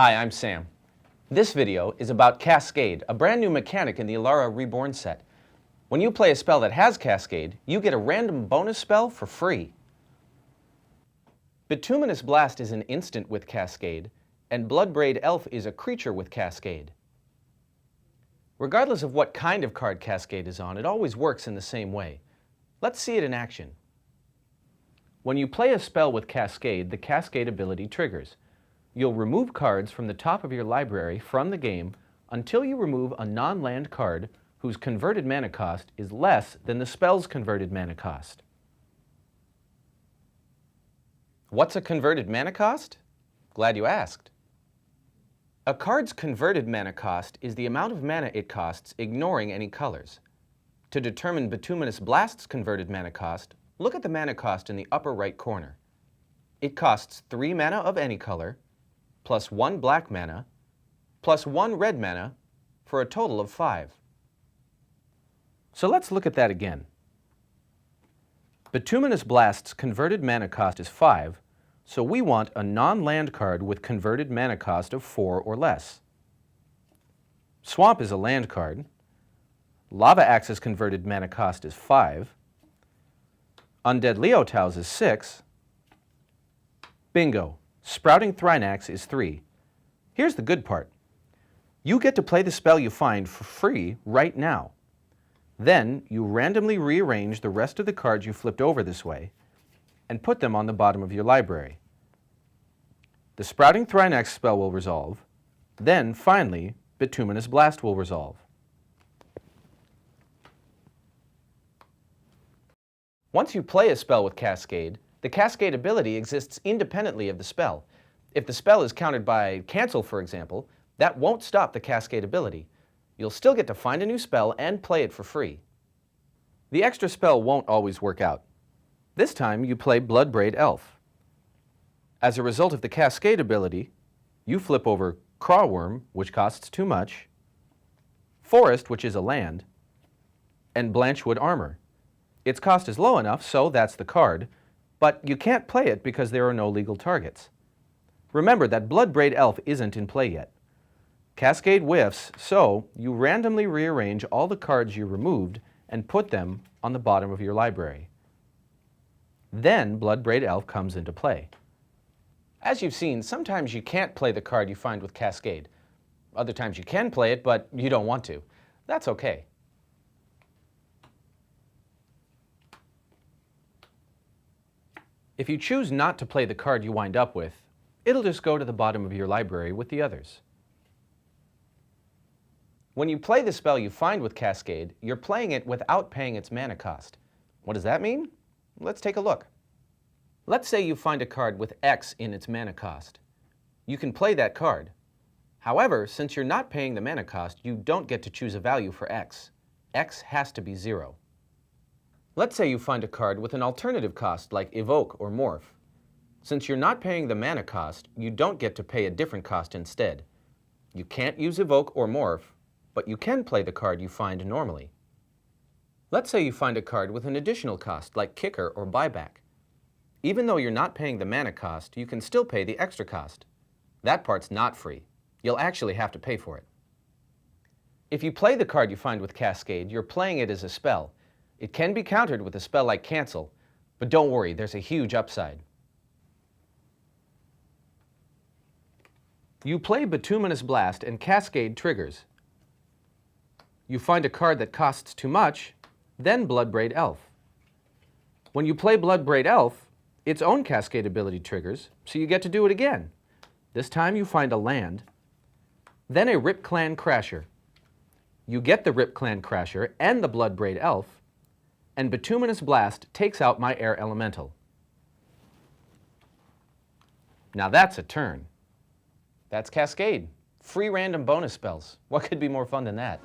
Hi, I'm Sam. This video is about Cascade, a brand new mechanic in the Alara Reborn set. When you play a spell that has Cascade, you get a random bonus spell for free. Bituminous Blast is an instant with Cascade, and Bloodbraid Elf is a creature with Cascade. Regardless of what kind of card Cascade is on, it always works in the same way. Let's see it in action. When you play a spell with Cascade, the Cascade ability triggers. You'll remove cards from the top of your library from the game until you remove a non-land card whose converted mana cost is less than the spell's converted mana cost. What's a converted mana cost? Glad you asked. A card's converted mana cost is the amount of mana it costs ignoring any colors. To determine Bituminous Blast's converted mana cost, look at the mana cost in the upper right corner. It costs 3 mana of any color, plus 1 black mana, plus 1 red mana, for a total of 5. So let's look at that again. Bituminous Blast's converted mana cost is 5, so we want a non-land card with converted mana cost of 4 or less. Swamp is a land card. Lava Axe's converted mana cost is 5. Undead Leotau's is 6. Bingo! Sprouting Thrynax is 3. Here's the good part. You get to play the spell you find for free right now. Then you randomly rearrange the rest of the cards you flipped over this way and put them on the bottom of your library. The Sprouting Thrynax spell will resolve. Then, finally, Bituminous Blast will resolve. Once you play a spell with Cascade, the Cascade ability exists independently of the spell. If the spell is countered by cancel, for example, that won't stop the Cascade ability. You'll still get to find a new spell and play it for free. The extra spell won't always work out. This time you play Bloodbraid Elf. As a result of the Cascade ability, you flip over Crawworm, which costs too much, Forest, which is a land, and Blanchwood Armor. Its cost is low enough, so that's the card, but you can't play it because there are no legal targets. Remember that Bloodbraid Elf isn't in play yet. Cascade whiffs, so you randomly rearrange all the cards you removed and put them on the bottom of your library. Then Bloodbraid Elf comes into play. As you've seen, sometimes you can't play the card you find with Cascade. Other times you can play it, but you don't want to. That's okay. If you choose not to play the card you wind up with, it'll just go to the bottom of your library with the others. When you play the spell you find with Cascade, you're playing it without paying its mana cost. What does that mean? Let's take a look. Let's say you find a card with X in its mana cost. You can play that card. However, since you're not paying the mana cost, you don't get to choose a value for X. X has to be 0. Let's say you find a card with an alternative cost like Evoke or Morph. Since you're not paying the mana cost, you don't get to pay a different cost instead. You can't use Evoke or Morph, but you can play the card you find normally. Let's say you find a card with an additional cost like Kicker or Buyback. Even though you're not paying the mana cost, you can still pay the extra cost. That part's not free. You'll actually have to pay for it. If you play the card you find with Cascade, you're playing it as a spell. It can be countered with a spell like Cancel, but don't worry, there's a huge upside. You play Bituminous Blast and Cascade triggers. You find a card that costs too much, then Bloodbraid Elf. When you play Bloodbraid Elf, its own Cascade ability triggers, so you get to do it again. This time you find a land, then a Rip Clan Crasher. You get the Rip Clan Crasher and the Bloodbraid Elf, and Bituminous Blast takes out my Air Elemental. Now that's a turn. That's Cascade. Free random bonus spells. What could be more fun than that?